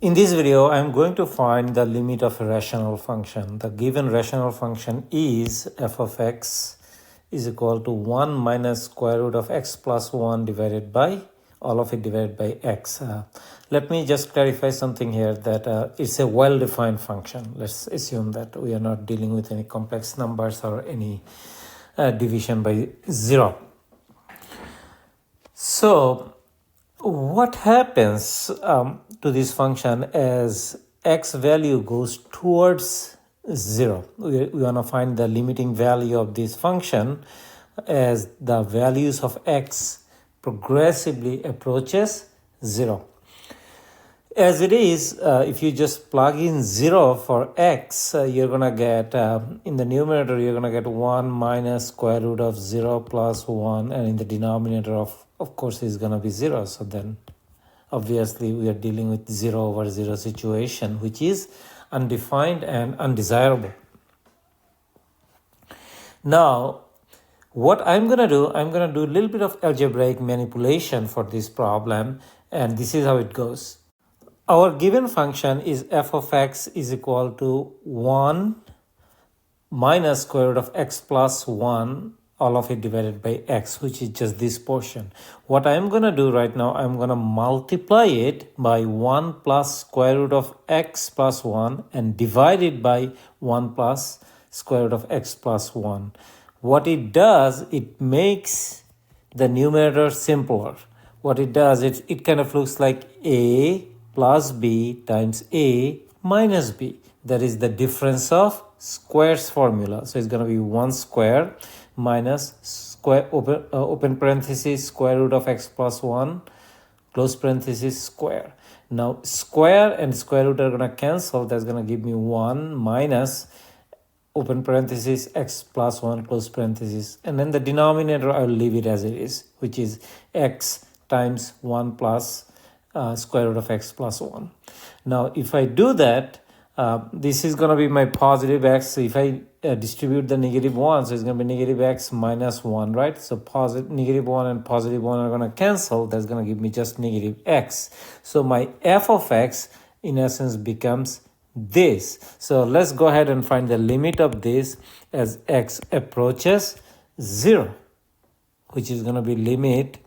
In this video, I'm going to find the limit of a rational function. The given rational function is f of x is equal to 1 minus square root of x plus 1 divided by all of it divided by x. Let me just clarify something here that it's a well-defined function. Let's assume that we are not dealing with any complex numbers or any division by 0. So what happens to this function as x value goes towards 0? We want to find the limiting value of this function as the values of x progressively approaches 0. As it is, if you just plug in 0 for x, you're going to get, in the numerator, you're going to get 1 minus square root of 0 plus 1. And in the denominator, of course, is going to be 0. So then, obviously, we are dealing with 0 over 0 situation, which is undefined and undesirable. Now, what I'm going to do a little bit of algebraic manipulation for this problem. And this is how it goes. Our given function is f of x is equal to 1 minus square root of x plus 1, all of it divided by x, which is just this portion. What I'm going to do right now, I'm going to multiply it by 1 plus square root of x plus 1 and divide it by 1 plus square root of x plus 1. What it does, it makes the numerator simpler. What it does, it kind of looks like a plus b times a minus b. That is the difference of squares formula. So it's going to be 1 square minus square open parenthesis square root of x plus 1 close parenthesis square. Now square and square root are going to cancel. That's going to give me 1 minus open parenthesis x plus 1 close parenthesis. And then the denominator, I'll leave it as it is, which is x times 1 plus square root of x plus 1. Now, if I do that, this is going to be my positive x. So if I distribute the negative 1, so it's going to be negative x minus 1, right? So negative 1 and positive 1 are going to cancel. That's going to give me just negative x. So my f of x, in essence, becomes this. So let's go ahead and find the limit of this as x approaches 0, which is going to be limit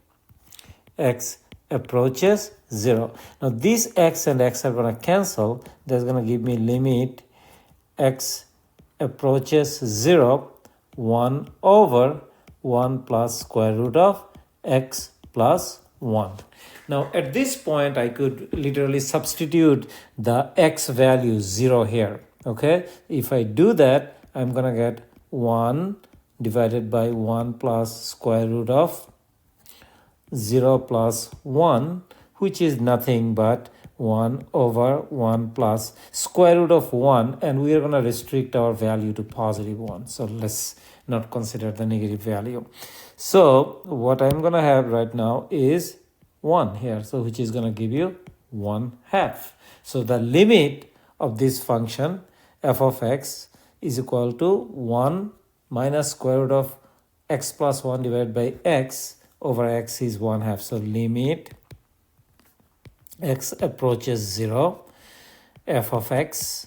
x approaches 0. Now these x and x are going to cancel. That's going to give me limit x approaches 0, 1 over 1 plus square root of x plus 1. Now at this point, I could literally substitute the x value 0 here. Okay, if I do that, I'm going to get 1 divided by 1 plus square root of 0 plus 1, which is nothing but 1 over 1 plus square root of 1, and we are going to restrict our value to positive 1. So let's not consider the negative value. So what I'm going to have right now is 1 here, so which is going to give you 1/2. So the limit of this function f of x is equal to 1 minus square root of x plus 1 divided by x over x is 1/2. So limit x approaches 0, f of x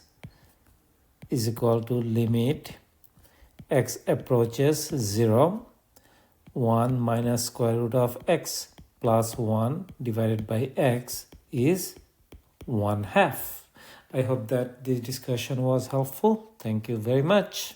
is equal to limit x approaches 0, 1 minus square root of x plus 1 divided by x is 1/2. I hope that this discussion was helpful. Thank you very much.